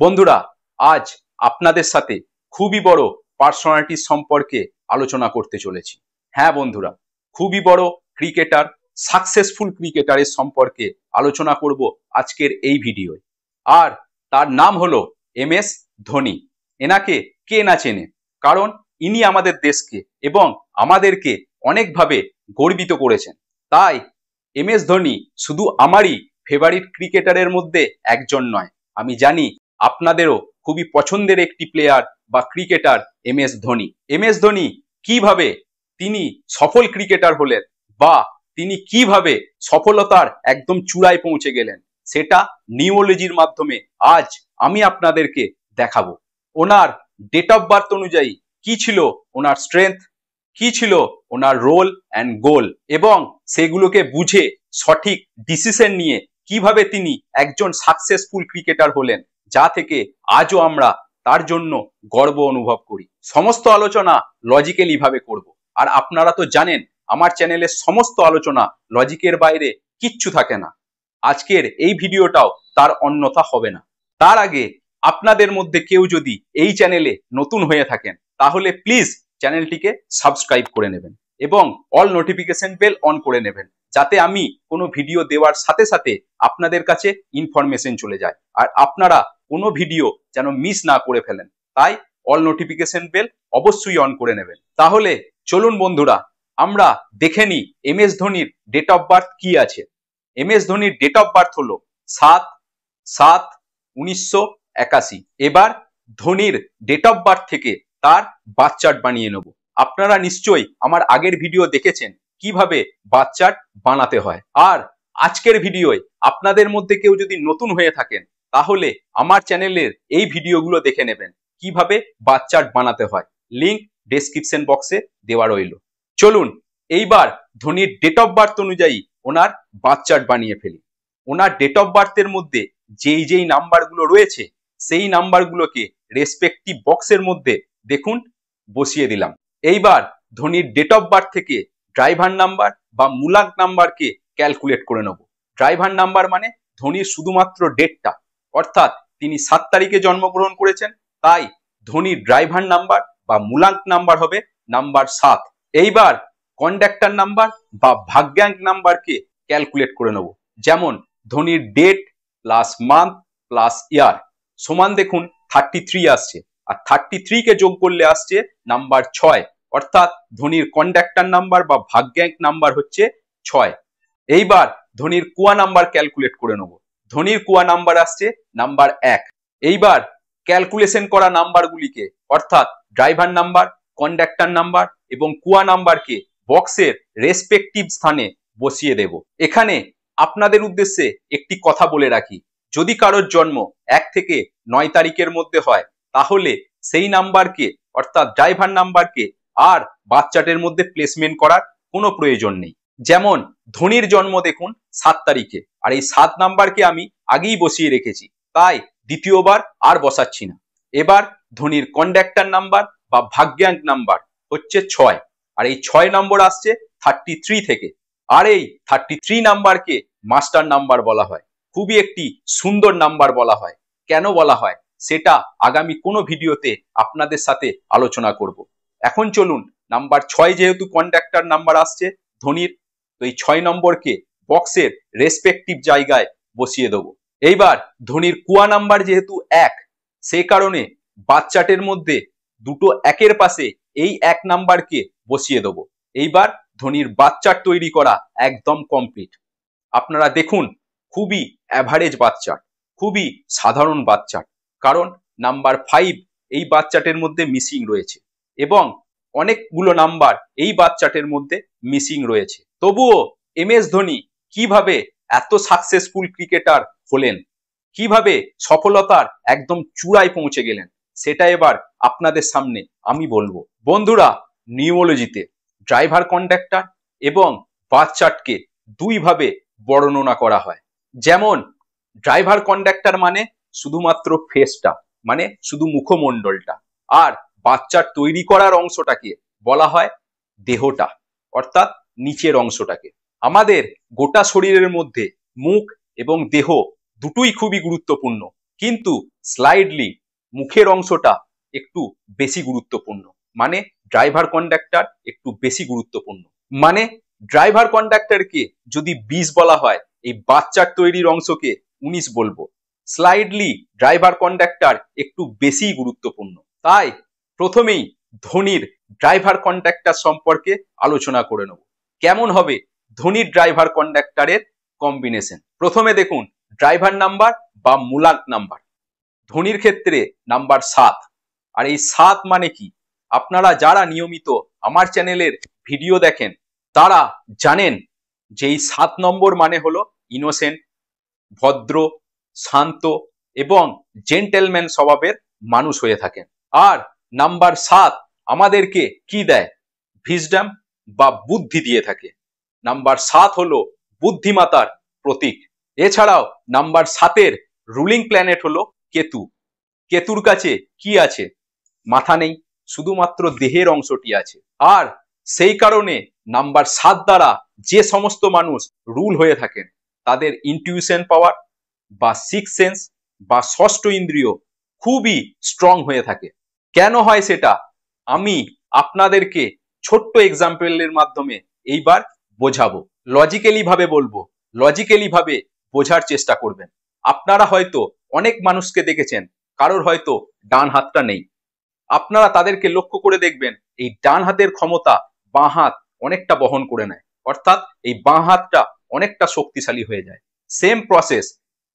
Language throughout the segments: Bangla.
বন্ধুরা, আজ আপনাদের সাথে খুবই বড় পার্সোনালিটি সম্পর্কে আলোচনা করতে চলেছি। হ্যাঁ বন্ধুরা, খুবই বড় ক্রিকেটার, সাকসেসফুল ক্রিকেটারের সম্পর্কে আলোচনা করব আজকের এই ভিডিওয়। আর তার নাম হলো MS ধোনি। এনাকে কে না চেনে, কারণ ইনি আমাদের দেশকে এবং আমাদেরকে অনেকভাবে গর্বিত করেছেন। তাই MS ধোনি শুধু আমারই ফেভারিট ক্রিকেটারের মধ্যে একজন নয়, আমি জানি আপনাদেরও খুবই পছন্দের একটি প্লেয়ার বা cricketer MS Dhoni. MS Dhoni কিভাবে তিনি সফল ক্রিকেটার হলেন বা তিনি কিভাবে সফলতার একদম চূড়ায় পৌঁছে গেলেন, সেটা নিউমোলজির মাধ্যমে আজ আমি আপনাদেরকে দেখাবো। ওনার ডেট অফ বার্থ অনুযায়ী কি ছিল ওনার স্ট্রেংথ, কি ছিল ওনার রোল অ্যান্ড গোল, এবং সেগুলোকে বুঝে সঠিক ডিসিশন নিয়ে কিভাবে তিনি একজন সাকসেসফুল ক্রিকেটার হলেন, যা থেকে আজও আমরা তার জন্য গর্ব অনুভব করি। সমস্ত আলোচনা লজিক্যালি ভাবে করব। আর আপনারা তো জানেন আমার চ্যানেলের সমস্ত আলোচনা লজিকের বাইরে কিচ্ছু থাকে না। আজকের এই ভিডিওটাও তার অন্যথা হবে না। তার আগে আপনাদের মধ্যে কেউ যদি এই চ্যানেলে নতুন হয়ে থাকেন, তাহলে প্লিজ চ্যানেলটিকে সাবস্ক্রাইব করে নেবেন এবং অল নোটিফিকেশন বেল অন করে নেবেন, যাতে আমি কোনো ভিডিও দেওয়ার সাথে সাথে আপনাদের কাছে ইনফরমেশন চলে যায় আর আপনারা কোনো ভিডিও যেন মিস না করে ফেলেন। তাই অল নোটিফিকেশন বেল অবশ্যই অন করে নেবেন। তাহলে চলুন বন্ধুরা, আমরা দেখে নিই MS ধোনির ডেট অফ বার্থ কি আছে। MS ধোনির ডেট অফ বার্থ হলো 7/7/1981। এবার ধোনির ডেট অফ বার্থ থেকে তার বার্থ চার্ট বানিয়ে নেব। আপনারা নিশ্চয়ই আমার আগের ভিডিও দেখেছেন কিভাবে বার্থ চার্ট বানাতে হয়। আর আজকের ভিডিওয় আপনাদের মধ্যে কেউ যদি নতুন হয়ে থাকেন, তাহলে আমার চ্যানেলের এই ভিডিওগুলো দেখে নেবেন কিভাবে বার্থ চার্ট বানাতে হয়। লিংক ডেসক্রিপশন বক্সে দেওয়া রইল। চলুন এইবার ধোনির ডেট অফ বার্থ অনুযায়ী ওনার বার্থ চার্ট বানিয়ে ফেলি। ওনার ডেট অফ বার্থের মধ্যে যেই নাম্বারগুলো রয়েছে, সেই নাম্বারগুলোকে রেসপেক্টিভ বক্সের মধ্যে দেখুন বসিয়ে দিলাম। এইবার ধোনির ডেট অফ বার্থ থেকে ড্রাইভার নাম্বার বা মূলাঙ্ক নাম্বারকে ক্যালকুলেট করে নেব। ড্রাইভার নাম্বার মানে ধোনির শুধুমাত্র ডেটটা, অর্থাৎ তিনি 7 তারিখে জন্মগ্রহণ করেছেন, তাই ধোনির ড্রাইভার নাম্বার বা মূলাঙ্ক নাম্বার হবে নাম্বার 7। এইবার কন্ডাক্টর নাম্বার বা ভাগ্যাঙ্ক নাম্বারকে ক্যালকুলেট করে নেব। যেমন ধোনির ডেট প্লাস মান্থ প্লাস ইয়ার সমান দেখুন 33 আসছে, আর 33 কে যোগ করলে আসছে নাম্বার 6, অর্থাৎ ধোনির কন্ডাক্টর নাম্বার বা ভাগ্যাঙ্ক নাম্বার হচ্ছে 6। এইবার ধোনির কুয়া নাম্বার ক্যালকুলেট করে নেব। ধোনির কুয়া নাম্বার আসছে নাম্বার 1। এইবার ক্যালকুলেশন করা নাম্বারগুলিকে, অর্থাৎ ড্রাইভার নাম্বার, কন্ডাক্টর নাম্বার এবং কুয়া নাম্বারকে বক্সের রেসপেক্টিভ স্থানে বসিয়ে দেব। এখানে আপনাদের উদ্দেশ্যে একটি কথা বলে রাখি, যদি কারোর জন্ম 1 থেকে 9 তারিখের মধ্যে হয়, তাহলে সেই নাম্বারকে, অর্থাৎ ড্রাইভার নাম্বারকে আর বার্থ চার্টের মধ্যে প্লেসমেন্ট করার কোনো প্রয়োজন নেই। যেমন ধোনির জন্ম দেখুন 7 তারিখে, আর এই 7 নাম্বারকে আমি আগেই বসিয়ে রেখেছি, তাই দ্বিতীয়বার আর বসাচ্ছি না। এবার ধোনির কন্ডাক্টর নাম্বার বা ভাগ্যাঙ্ক নাম্বার হচ্ছে 6, আর এই 6 নম্বর আসছে 33 থেকে। আর এই 33 নাম্বারকে মাস্টার নাম্বার বলা হয়। খুবই একটি সুন্দর নাম্বার বলা হয়। কেন বলা হয় সেটা আগামী কোনো ভিডিওতে আপনাদের সাথে আলোচনা করব। এখন চলুন, নাম্বার 6 যেহেতু কন্ডাক্টর নাম্বার আসছে ধোনির, তো এই 6 নম্বরকে বক্সের রেসপেক্টিভ জায়গায় বসিয়ে দেবো। এইবার ধোনির কুয়া নাম্বার যেহেতু 1, সেই কারণে বার্থ চার্টের মধ্যে দুটো 1-এর পাশে এই 1 নাম্বারকে বসিয়ে দেবো। এইবার ধোনির বার্থ চার্ট তৈরি করা একদম কমপ্লিট। আপনারা দেখুন, খুবই অ্যাভারেজ বার্থ চার্ট, খুবই সাধারণ বার্থ চার্ট, কারণ নাম্বার 5 এই বার্থ চার্টের মধ্যে মিসিং রয়েছে এবং অনেকগুলো নাম্বার এই বার্থ চার্টের মধ্যে মিসিং রয়েছে। তবুও MS ধোনি কিভাবে এত সাকসেসফুল ক্রিকেটার হলেন, কিভাবে সফলতার একদম চূড়ায় পৌঁছে গেলেন, সেটা এবার আপনাদের সামনে আমি বলবো। বন্ধুরা, নিউমোলজিতে ড্রাইভার কন্ডাক্টর এবং বার্থ চার্টকে দুইভাবে বর্ণনা করা হয়। যেমন ড্রাইভার কন্ডাক্টর মানে শুধুমাত্র ফেসটা, মানে শুধু মুখমণ্ডলটা, আর বার্থ চার্ট তৈরি করার অংশটাকে বলা হয় দেহটা, অর্থাৎ নিচের অংশটাকে। আমাদের গোটা শরীরের মধ্যে মুখ এবং দেহ দুটোই খুবই গুরুত্বপূর্ণ, কিন্তু স্লাইডলি মুখের অংশটা একটু বেশি গুরুত্বপূর্ণ। মানে ড্রাইভার কন্ডাক্টর একটু বেশি গুরুত্বপূর্ণ। মানে ড্রাইভার কন্ডাক্টরকে যদি 20 বলা হয়, এই বাচ্চার তৈরির অংশকে 19 বলবো। স্লাইডলি ড্রাইভার কন্ডাক্টর একটু বেশি গুরুত্বপূর্ণ। তাই প্রথমেই ধোনির ড্রাইভার কন্ডাক্টর সম্পর্কে আলোচনা করে নেব। কেমন হবে ধোনির ড্রাইভার কন্ডাক্টরের কম্বিনেশন? প্রথমে দেখুন ড্রাইভার নাম্বার বা মূলাঙ্ক নাম্বার। ধোনির ক্ষেত্রে নাম্বার 7। আর এই 7 মানে কি? আপনারা যারা নিয়মিত আমার চ্যানেলের ভিডিও দেখেন তারা জানেন যে এই 7 নম্বর মানে হলো ইনোসেন্ট, ভদ্র, শান্ত এবং জেন্টেলম্যান স্বভাবের মানুষ হয়ে থাকেন। আর নাম্বার 7 আমাদেরকে কি দেয়? ভিজডম বা বুদ্ধি দিয়ে থাকে। নাম্বার 7 হলো বুদ্ধিমত্তার প্রতীক। এছাড়াও নাম্বার 7-এর রুলিং প্ল্যানেট হলো কেতু। কেতুর কাছে কি আছে? মাথা নেই, শুধুমাত্র দেহের অংশটি আছে। আর সেই কারণে নাম্বার 7 দ্বারা যে সমস্ত মানুষ রুল হয়ে থাকেন তাদের ইনটিউশন পাওয়ার বা সিক্স সেন্স বা ষষ্ঠ ইন্দ্রিয় খুবই স্ট্রং হয়ে থাকে। কেন হয় সেটা আমি আপনাদেরকে ছোট্ট এক্সাম্পলের মাধ্যমে এইবার বোঝাবো। লজিক্যালি ভাবে বলবো, লজিক্যালি ভাবে বোঝার চেষ্টা করবেন। আপনারা হয়তো অনেক মানুষকে দেখেছেন কারোর হয়তো ডান হাতটা নেই। আপনারা তাদেরকে লক্ষ্য করে দেখবেন এই ডান হাতের ক্ষমতা বাঁ হাত অনেকটা বহন করে নেয়, অর্থাৎ এই বাঁ হাতটা অনেকটা শক্তিশালী হয়ে যায়। সেম প্রসেস,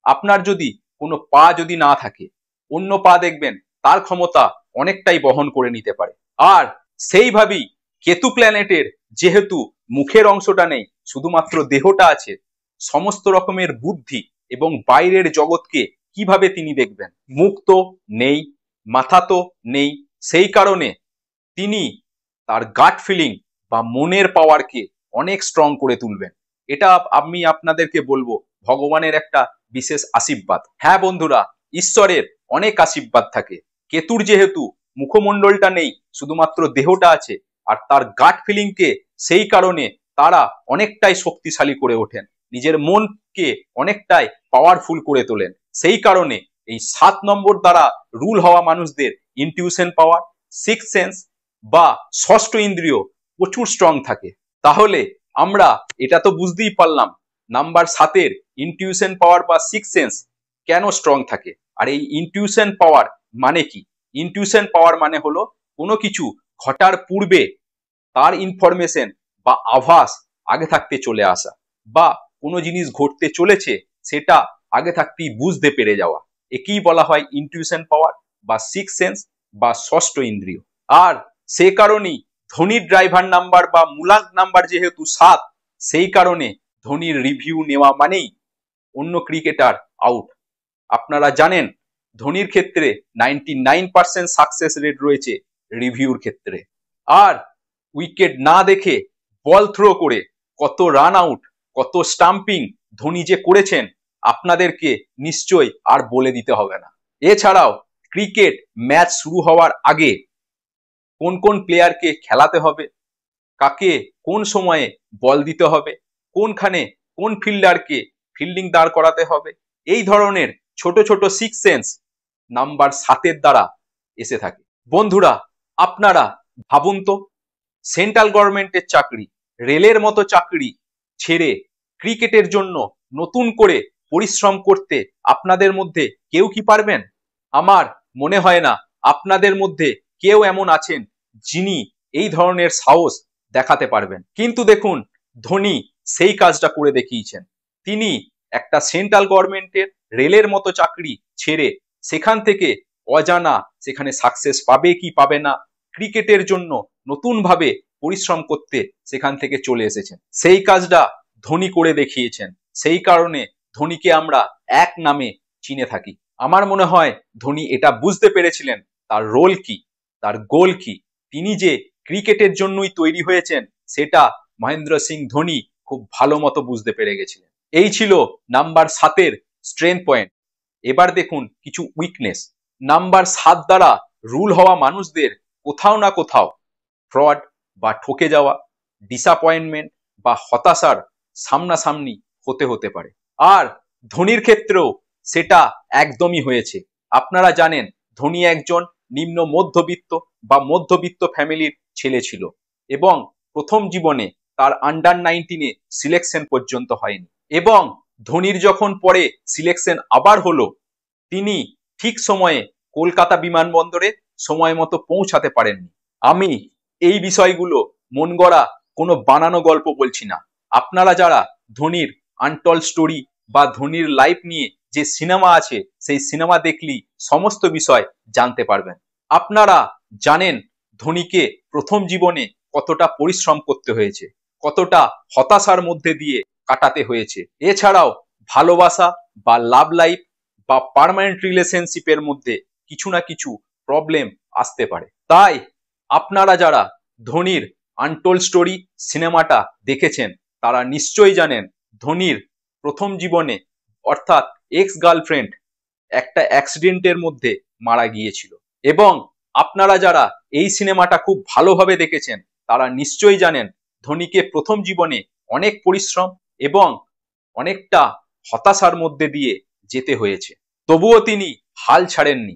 আপনার যদি কোনো পা যদি না থাকে, অন্য পা দেখবেন তার ক্ষমতা অনেকটাই বহন করে নিতে পারে। আর সেইভাবেই কেতু প্ল্যানেটের যেহেতু মুখের অংশটা নেই, শুধুমাত্র দেহটা আছে, সমস্ত রকমের বুদ্ধি এবং বাইরের জগৎকে কিভাবে তিনি দেখবেন? মুখ তো নেই, মাথা তো নেই, সেই কারণে তিনি তার গাট ফিলিং বা মনের পাওয়ারকে অনেক স্ট্রং করে তুলবেন। এটা আমি আপনাদেরকে বলবো ভগবানের একটা বিশেষ আশীর্বাদ। হ্যাঁ বন্ধুরা, ঈশ্বরের অনেক আশীর্বাদ থাকে। কেতুর যেহেতু মুখমণ্ডলটা নেই, শুধুমাত্র দেহটা আছে, আর তার গাট ফিলিংকে সেই কারণে তারা অনেকটাই শক্তিশালী করে ওঠেন, নিজের মনকে অনেকটাই পাওয়ারফুল করে তোলেন। সেই কারণে এই 7 নম্বর দ্বারা রুল হওয়া মানুষদের ইনটিউশন পাওয়ার, সিক্স সেন্স বা ষষ্ঠ ইন্দ্রিয় প্রচুর স্ট্রং থাকে। তাহলে আমরা এটা তো বুঝতেই পারলাম নাম্বার 7-এর ইনটিউশন পাওয়ার বা সিক্স সেন্স কেন স্ট্রং থাকে। আর এই ইনটিউশন পাওয়ার মানে কি? ইনটিউশন পাওয়ার মানে হলো কোনো কিছু ঘটার পূর্বে তার ইনফরমেশন বা আভাস আগে থাকতে চলে আসা, বা কোনো জিনিস ঘটতে চলেছে সেটা আগে থাকতেই বুঝতে পেরে যাওয়া। একেই বলা হয় ইনটিউশন পাওয়ার বা সিক্স সেন্স বা ষষ্ঠ ইন্দ্রিয়। আর সে কারণেই ধোনির ড্রাইভার নাম্বার বা মূলাঙ্ক নাম্বার যেহেতু 7, সেই কারণে ধোনির রিভিউ নেওয়া মানেই অন্য ক্রিকেটার আউট। আপনারা জানেন ধোনির ক্ষেত্রে 99% সাকসেস রেট রয়েছে রিভিউর ক্ষেত্রে। আর উইকেট না দেখে বল থ্রো করে কত রান আউট, কত স্টাম্পিং ধোনি যে করেছেন আপনাদেরকে নিশ্চয়ই আর বলে দিতে হবে না। এছাড়াও ক্রিকেট ম্যাচ শুরু হওয়ার আগে কোন কোন প্লেয়ারকে খেলাতে হবে, কাকে কোন সময়ে বল দিতে হবে, কোনখানে কোন ফিল্ডারকে ফিল্ডিং দাঁড় করাতে হবে, এই ধরনের ছোট ছোট সিক্স সেন্স নাম্বার 7-এর দ্বারা এসে থাকে। বন্ধুরা, আপনারা ভাবুন তো, সেন্ট্রাল গভর্নমেন্টের চাকরি, রেলের মতো চাকরি ছেড়ে ক্রিকেটের জন্য নতুন করে পরিশ্রম করতে আপনাদের মধ্যে কেউ কি পারবেন? আমার মনে হয় না আপনাদের মধ্যে কেউ এমন আছেন যিনি এই ধরনের সাহস দেখাতে পারবেন। কিন্তু দেখুন ধোনি সেই কাজটা করে দেখিয়েছেন। তিনি একটা সেন্ট্রাল গভর্নমেন্টের রেলের মতো চাকরি ছেড়ে সেখান থেকে অজানা সেখানে সাকসেস পাবে কি পাবে না, ক্রিকেটের জন্য নতুন ভাবে পরিশ্রম করতে সেখান থেকে চলে এসেছেন। সেই কাজটা ধোনি করে দেখিয়েছেন। সেই কারণে ধোনিকে আমরা এক নামে চিনে থাকি। আমার মনে হয় ধোনি এটা বুঝতে পেরেছিলেন তার রোল কি, তার গোল কি। তিনি যে ক্রিকেটের জন্যই তৈরি হয়েছেন সেটা মহেন্দ্র সিং ধোনি খুব ভালো মতো বুঝতে পেরে গেছিলেন। এই ছিল নাম্বার 7-এর স্ট্রেংথ পয়েন্ট। এবার দেখুন কিছু উইকনেস। নাম্বার 7 দ্বারা রুল হওয়া মানুষদের কোথাও না কোথাও ফ্রড বা ঠকে যাওয়া, ডিসঅ্যাপয়েন্টমেন্ট বা হতাশার সামনাসামনি হতে পারে। আর ধোনির ক্ষেত্রেও সেটা একদমই হয়েছে। আপনারা জানেন ধোনি একজন নিম্ন মধ্যবিত্ত বা মধ্যবিত্ত ফ্যামিলির ছেলে ছিল এবং প্রথম জীবনে তার আন্ডার 19-এ সিলেকশন পর্যন্ত হয়নি এবং ধোনির যখন পরে সিলেকশন আবার হলো, তিনি ঠিক সময়ে কলকাতা বিমানবন্দরে সময় মতো পৌঁছাতে পারেননি। আমি এই বিষয়গুলো মন গড়া কোনো বানানো গল্প বলছি না। আপনারা যারা ধোনির আনটল স্টোরি বা ধোনির লাইফ নিয়ে যে সিনেমা আছে সেই সিনেমা দেখলেই সমস্ত বিষয় জানতে পারবেন। আপনারা জানেন ধোনিকে প্রথম জীবনে কতটা পরিশ্রম করতে হয়েছে, কতটা হতাশার মধ্যে দিয়ে কাটাতে হয়েছে। এছাড়াও ভালোবাসা বা লাভ লাইফ বা পার্মানেন্ট রিলেশনশিপের মধ্যে কিছু না কিছু প্রবলেম আসতে পারে। তাই আপনারা যারা ধোনির আনটোল্ড স্টোরি সিনেমাটা দেখেছেন তারা নিশ্চয়ই জানেন ধোনির প্রথম জীবনে অর্থাৎ এক্স গার্লফ্রেন্ড একটা অ্যাক্সিডেন্টের মধ্যে মারা গিয়েছিল এবং আপনারা যারা এই সিনেমাটা খুব ভালোভাবে দেখেছেন তারা নিশ্চয়ই জানেন ধোনিকে প্রথম জীবনে অনেক পরিশ্রম এবং অনেকটা হতাশার মধ্যে দিয়ে যেতে হয়েছে, তবুও তিনি হাল ছাড়েননি,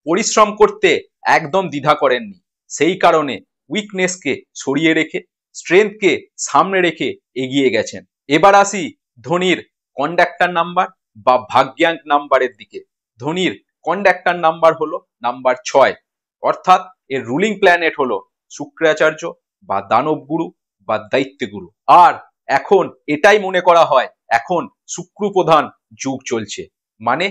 পরিশ্রম করতে একদম দ্বিধা করেননি। সেই কারণে উইকনেসকে সরিয়ে রেখে স্ট্রেংথকে সামনে রেখে এগিয়ে গেছেন। এবার আসি ধোনির কন্ডাক্টর নাম্বার বা ভাগ্যাঙ্ক নাম্বারের দিকে। ধোনির কন্ডাক্টর নাম্বার হলো নাম্বার 6, অর্থাৎ এর রুলিং প্ল্যানেট হলো শুক্রাচার্য বা দানব গুরু বা দৈত্য গুরু। আর এখন এটাই মনে করা হয় এখন শুক্র প্রধান যুগ চলছে, মানে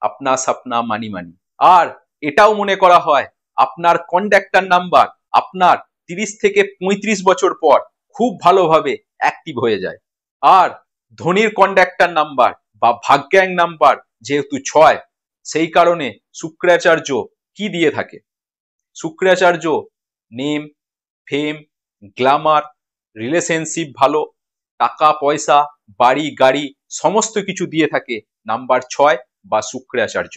আপনা সাপনা মানি মানি। আর এটাও মনে করা হয় আপনার কন্ডাক্টর নাম্বার আপনার 30 থেকে 35 বছর পর খুব ভালোভাবে অ্যাক্টিভ হয়ে যায়। আর ধোনির কন্ডাক্টর নাম্বার বা ভাগ্যাঙ্ক নাম্বার যেহেতু 6, সেই কারণে শুক্রাচার্য কি দিয়ে থাকে? শুক্রাচার্য নেম, ফেম, গ্ল্যামার, রিলেশনশিপ ভালো, টাকা পয়সা, বাড়ি গাড়ি সমস্ত কিছু দিয়ে থাকে নাম্বার 6 বা শুক্রাচার্য।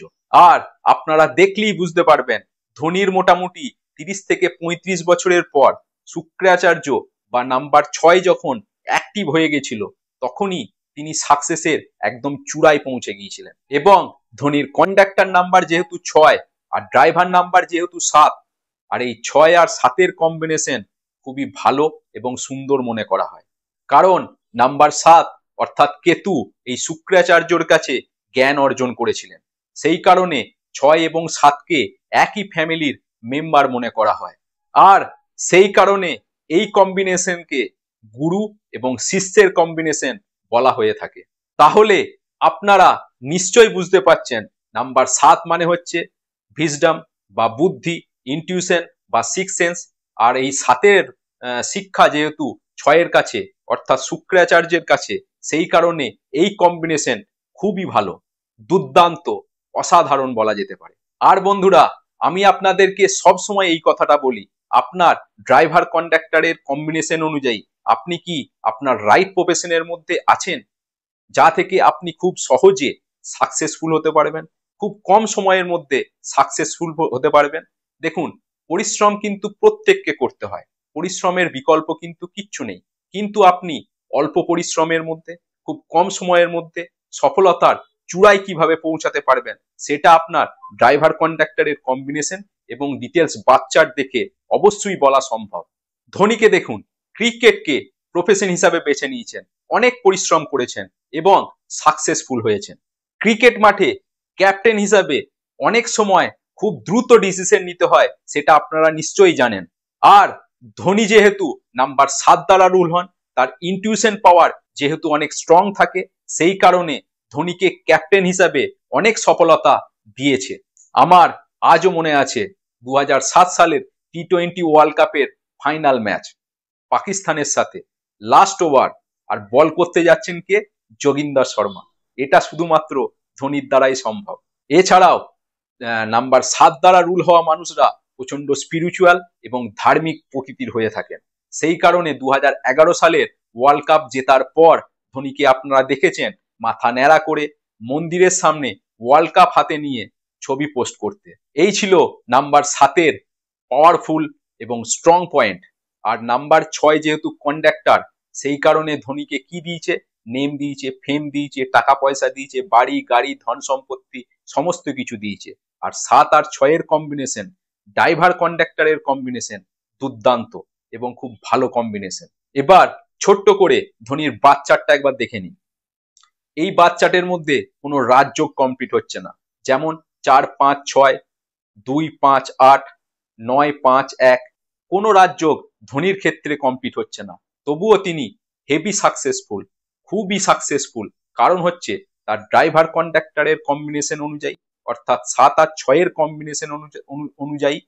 আর আপনারা দেখলেই বুঝতে পারবেন ধোনির মোটামুটি 30 থেকে 35 বছরের পর শুক্রাচার্য বা নাম্বার 6 যখন অ্যাক্টিভ হয়ে গেছিল তখনই তিনি সাকসেসের একদম চূড়ায় পৌঁছে গিয়েছিলেন। এবং ধোনির কন্ডাক্টর নাম্বার যেহেতু 6 আর ড্রাইভার নাম্বার যেহেতু 7, আর এই 6 আর 7-এর কম্বিনেশন খুবই ভালো এবং সুন্দর মনে করা হয়। কারণ নাম্বার 7 অর্থাৎ কেতু এই শুক্রাচার্যর কাছে জ্ঞান অর্জন করেছিলেন, সেই কারণে 6 এবং 7কে একই ফ্যামিলির মেম্বার মনে করা হয়। আর সেই কারণে এই কম্বিনেশনকে গুরু এবং শিষ্যের কম্বিনেশন বলা হয়ে থাকে। তাহলে আপনারা নিশ্চয়ই বুঝতে পারছেন নাম্বার 7 মানে হচ্ছে ভিজডম বা বুদ্ধি, ইনটিউশন বা সিক্স সেন্স। আর এই 7-এর শিক্ষা যেহেতু 6-এর কাছে অর্থাৎ শুক্রাচার্যের কাছে, সেই কারণে এই কম্বিনেশন খুবই ভালো, দুর্দান্ত, অসাধারণ বলা যেতে পারে। আর বন্ধুরা, আমি আপনাদেরকে সব সময় এই কথাটা বলি, আপনার ড্রাইভার কন্ডাক্টরের কম্বিনেশন অনুযায়ী আপনি কি আপনার রাইট প্রফেশনের মধ্যে আছেন, যা থেকে আপনি খুব সহজে সাকসেসফুল হতে পারবেন, খুব কম সময়ের মধ্যে সাকসেসফুল হতে পারবেন। দেখুন, পরিশ্রম কিন্তু প্রত্যেককে করতে হয়, পরিশ্রমের বিকল্প কিন্তু কিচ্ছু নেই, কিন্তু আপনি অল্প পরিশ্রমের মধ্যে খুব কম সময়ের মধ্যে সফলতার চূড়ায় কিভাবে পৌঁছাতে পারবেন সেটা আপনার ড্রাইভার কন্ডাক্টরের কম্বিনেশন এবং ডিটেলস বাচ্চার দেখে অবশ্যই বলা সম্ভব। ধোনিকে দেখুন, ক্রিকেটকে প্রফেশন হিসাবে বেছে নিয়েছেন, অনেক পরিশ্রম করেছেন এবং সাকসেসফুল হয়েছেন। ক্রিকেট মাঠে ক্যাপ্টেন হিসাবে অনেক সময় খুব দ্রুত ডিসিশন নিতে হয়, সেটা আপনারা নিশ্চয়ই জানেন। আর ধোনি যেহেতু নাম্বার 7 দ্বারা রুল হন, তার ইনটিউশন পাওয়ার যেহেতু অনেক স্ট্রং থাকে, সেই কারণে ধোনিকে ক্যাপ্টেন হিসাবে অনেক সফলতা দিয়েছে। আমার আজও মনে আছে 2007 সালের টি20 ওয়ার্ল্ড কাপের ফাইনাল ম্যাচ পাকিস্তানের সাথে, লাস্ট ওভার আর বল করতে যাচ্ছেন কে? যোগিন্দর শর্মা। এটা শুধুমাত্র ধোনির দ্বারাই সম্ভব। এছাড়াও নাম্বার 7 দ্বারা রুল হওয়া মানুষরা প্রচন্ড স্পিরিচুয়াল এবং ধার্মিক প্রকৃতির হয়ে থাকেন। সেই কারণে 2011 সালের ওয়ার্ল্ড কাপ জেতার পর ধোনিকে আপনারা দেখেছেন মাথা ন্যাড়া করে মন্দিরের সামনে ওয়ার্ল্ড কাপ হাতে নিয়ে ছবি পোস্ট করতে। এই ছিল নাম্বার 7-এর পাওয়ারফুল এবং স্ট্রং পয়েন্ট। আর নাম্বার 6 যেহেতু কন্ডাক্টর, সেই কারণে ধোনিকে কি দিয়েছে? নেম দিয়েছে, ফেম দিয়েছে, টাকা পয়সা দিয়েছে, বাড়ি গাড়ি ধন সম্পত্তি সমস্ত কিছু দিয়েছে। আর 7 আর 6 এর কম্বিনেশন, ড্রাইভার কন্ডাক্টরের কম্বিনেশন দুর্দান্ত এবং খুব ভালো কম্বিনেশন। এবার ছোট্ট করে ধোনির বাচ্চাটা একবার দেখে নিন। এই বাচ্চাটের মধ্যে কোনো রাজযোগ কমপ্লিট হচ্ছে না, যেমন 4-5-6, 2-5-8, 9-5-1, কোনো রাজযোগ ধোনির ক্ষেত্রে কমপ্লিট হচ্ছে না। তবুও তিনি হেভি সাকসেসফুল, খুবই সাকসেসফুল। কারণ হচ্ছে তার ড্রাইভার কন্ডাক্টরের কম্বিনেশন অনুযায়ী, অর্থাৎ 7 আর 6 এর কম্বিনেশন অনুযায়ী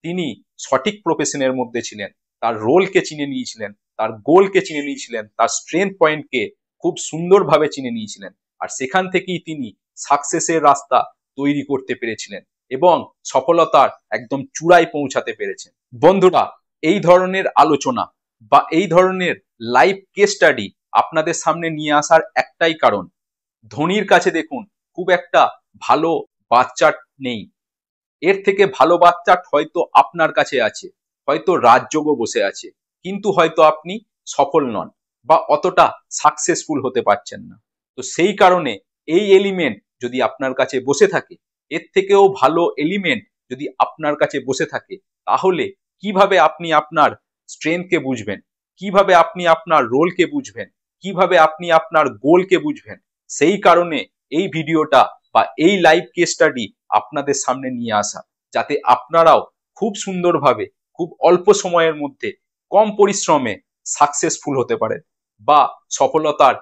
তিনি সঠিক প্রফেশনের মধ্যে ছিলেন, তার রোলকে চিনে নিয়েছিলেন, তার গোলকে চিনে নিয়েছিলেন, তার স্ট্রেংথ পয়েন্টকে খুব সুন্দরভাবে চিনে নিয়েছিলেন। আর সেখান থেকেই তিনি সাকসেসের রাস্তা তৈরি করতে পেরেছিলেন এবং সফলতার একদম চূড়ায় পৌঁছাতে পেরেছেন। বন্ধুরা, এই ধরনের আলোচনা বা এই ধরনের লাইভ কেস স্টাডি আপনাদের সামনে নিয়ে আসার একটাই কারণ, ধোনির কাছে দেখুন খুব একটা ভালো বাচ্চা নেই। এর থেকে ভালো বাচ্চা হয়তো আপনার কাছে আছে, হয়তো রাজযোগও বসে আছে, কিন্তু হয়তো আপনি সফল নন বা অতটা সাকসেসফুল হতে পারছেন না। তো সেই কারণে এই এলিমেন্ট যদি আপনার কাছে বসে থাকে, এর থেকেও ভালো এলিমেন্ট যদি আপনার কাছে বসে থাকে, তাহলে কিভাবে আপনি আপনার স্ট্রেংথকে বুঝবেন, কিভাবে আপনি আপনার রোলকে বুঝবেন, কিভাবে আপনি আপনার গোলকে বুঝবেন। সেই কারণে এই ভিডিওটা বা এই লাইভ কেস স্টাডি আপনাদের সামনে নিয়ে আসা, যাতে আপনারাও খুব সুন্দরভাবে, খুব অল্প সময়ের মধ্যে, কম পরিশ্রমে সাকসেসফুল হতে পারেন বা সফলতার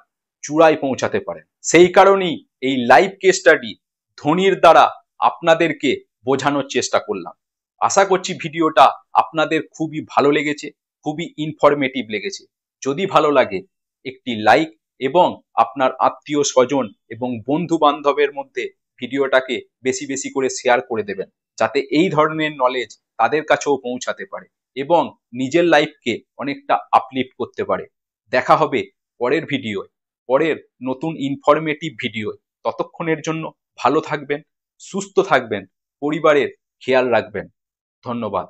চূড়ায় পৌঁছাতে পারেন। সেই কারণেই এই লাইভ কেস স্টাডি ধোনির দ্বারা আপনাদেরকে বোঝানোর চেষ্টা করলাম। আশা করছি ভিডিওটা আপনাদের খুবই ভালো লেগেছে, খুবই ইনফরমেটিভ লেগেছে। যদি ভালো লাগে একটি লাইক এবং আপনার আত্মীয় স্বজন এবং বন্ধু বান্ধবের মধ্যে ভিডিওটাকে বেশি বেশি করে শেয়ার করে দেবেন, যাতে এই ধরনের নলেজ তাদের কাছেও পৌঁছাতে পারে এবং নিজের লাইফকে অনেকটা আপলিফট করতে পারে। দেখা হবে পরের ভিডিও, পরের নতুন ইনফরমেটিভ ভিডিও। ততক্ষণের জন্য ভালো থাকবেন, সুস্থ থাকবেন, পরিবারের খেয়াল রাখবেন। ধন্যবাদ।